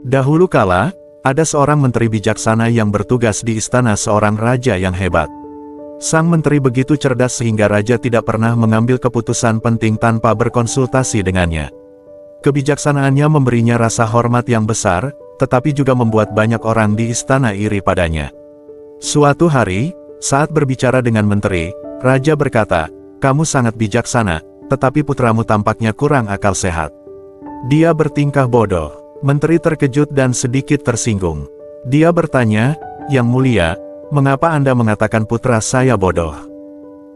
Dahulu kala, ada seorang menteri bijaksana yang bertugas di istana seorang raja yang hebat. Sang menteri begitu cerdas sehingga raja tidak pernah mengambil keputusan penting tanpa berkonsultasi dengannya. Kebijaksanaannya memberinya rasa hormat yang besar, tetapi juga membuat banyak orang di istana iri padanya. Suatu hari, saat berbicara dengan menteri, raja berkata, "Kamu sangat bijaksana, tetapi putramu tampaknya kurang akal sehat. Dia bertingkah bodoh." Menteri terkejut dan sedikit tersinggung. Dia bertanya, "Yang mulia, mengapa Anda mengatakan putra saya bodoh?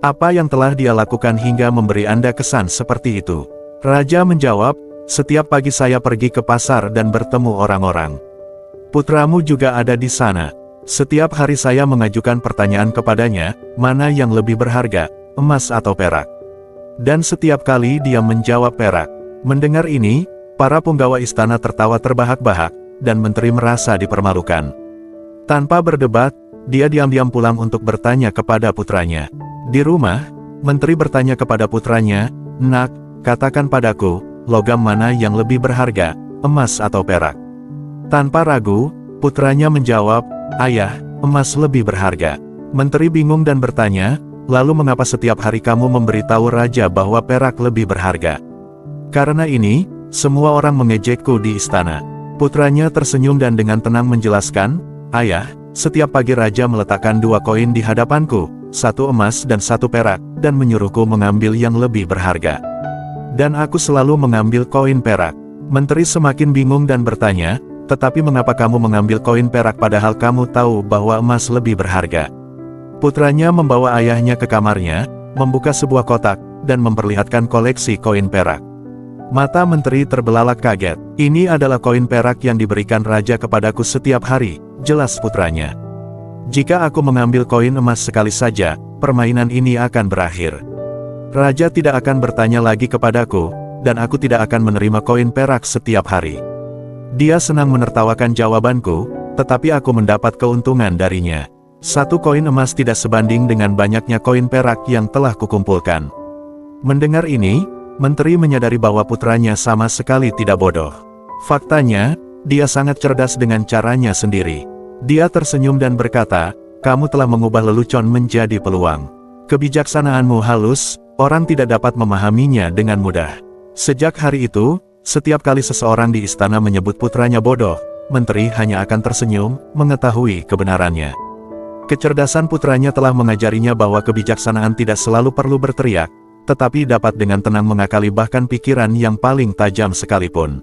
Apa yang telah dia lakukan hingga memberi Anda kesan seperti itu?" Raja menjawab, "Setiap pagi saya pergi ke pasar dan bertemu orang-orang. Putramu juga ada di sana. Setiap hari saya mengajukan pertanyaan kepadanya, mana yang lebih berharga, emas atau perak? Dan setiap kali dia menjawab perak." Mendengar ini, para punggawa istana tertawa terbahak-bahak, dan menteri merasa dipermalukan. Tanpa berdebat, dia diam-diam pulang untuk bertanya kepada putranya. Di rumah, menteri bertanya kepada putranya, "Nak, katakan padaku, logam mana yang lebih berharga, emas atau perak?" Tanpa ragu, putranya menjawab, "Ayah, emas lebih berharga." Menteri bingung dan bertanya, "Lalu mengapa setiap hari kamu memberitahu raja bahwa perak lebih berharga?" "Karena ini, semua orang mengejekku di istana." Putranya tersenyum dan dengan tenang menjelaskan, "Ayah, setiap pagi raja meletakkan 2 koin di hadapanku, 1 emas dan 1 perak, dan menyuruhku mengambil yang lebih berharga. Dan aku selalu mengambil koin perak." Menteri semakin bingung dan bertanya, "Tetapi mengapa kamu mengambil koin perak padahal kamu tahu bahwa emas lebih berharga?" Putranya membawa ayahnya ke kamarnya, membuka sebuah kotak, dan memperlihatkan koleksi koin perak. Mata menteri terbelalak kaget. "Ini adalah koin perak yang diberikan raja kepadaku setiap hari," jelas putranya. "Jika aku mengambil koin emas sekali saja, permainan ini akan berakhir. Raja tidak akan bertanya lagi kepadaku, dan aku tidak akan menerima koin perak setiap hari." Dia senang menertawakan jawabanku, tetapi aku mendapat keuntungan darinya. 1 koin emas tidak sebanding dengan banyaknya koin perak yang telah kukumpulkan. Mendengar ini, menteri menyadari bahwa putranya sama sekali tidak bodoh. Faktanya, dia sangat cerdas dengan caranya sendiri. Dia tersenyum dan berkata, "Kamu telah mengubah lelucon menjadi peluang. Kebijaksanaanmu halus, orang tidak dapat memahaminya dengan mudah." Sejak hari itu, setiap kali seseorang di istana menyebut putranya bodoh, menteri hanya akan tersenyum, mengetahui kebenarannya. Kecerdasan putranya telah mengajarinya bahwa kebijaksanaan tidak selalu perlu berteriak, tetapi dapat dengan tenang mengakali bahkan pikiran yang paling tajam sekalipun.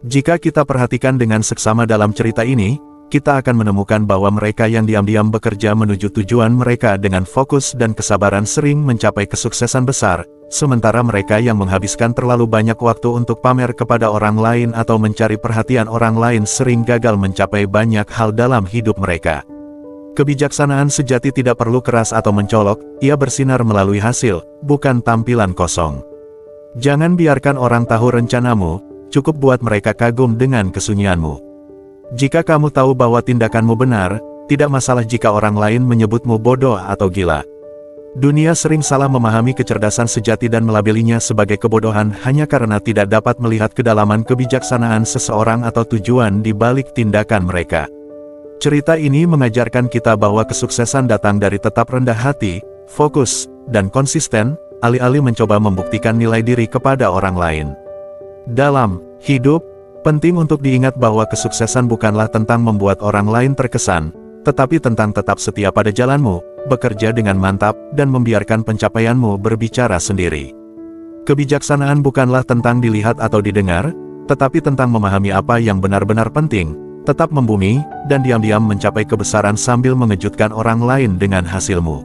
Jika kita perhatikan dengan seksama dalam cerita ini, kita akan menemukan bahwa mereka yang diam-diam bekerja menuju tujuan mereka dengan fokus dan kesabaran sering mencapai kesuksesan besar, sementara mereka yang menghabiskan terlalu banyak waktu untuk pamer kepada orang lain atau mencari perhatian orang lain sering gagal mencapai banyak hal dalam hidup mereka. Kebijaksanaan sejati tidak perlu keras atau mencolok, ia bersinar melalui hasil, bukan tampilan kosong. Jangan biarkan orang tahu rencanamu, cukup buat mereka kagum dengan kesunyianmu. Jika kamu tahu bahwa tindakanmu benar, tidak masalah jika orang lain menyebutmu bodoh atau gila. Dunia sering salah memahami kecerdasan sejati dan melabelinya sebagai kebodohan hanya karena tidak dapat melihat kedalaman kebijaksanaan seseorang atau tujuan di balik tindakan mereka. Cerita ini mengajarkan kita bahwa kesuksesan datang dari tetap rendah hati, fokus, dan konsisten, alih-alih mencoba membuktikan nilai diri kepada orang lain. Dalam hidup, penting untuk diingat bahwa kesuksesan bukanlah tentang membuat orang lain terkesan, tetapi tentang tetap setia pada jalanmu, bekerja dengan mantap, dan membiarkan pencapaianmu berbicara sendiri. Kebijaksanaan bukanlah tentang dilihat atau didengar, tetapi tentang memahami apa yang benar-benar penting, tetap membumi, dan diam-diam mencapai kebesaran sambil mengejutkan orang lain dengan hasilmu.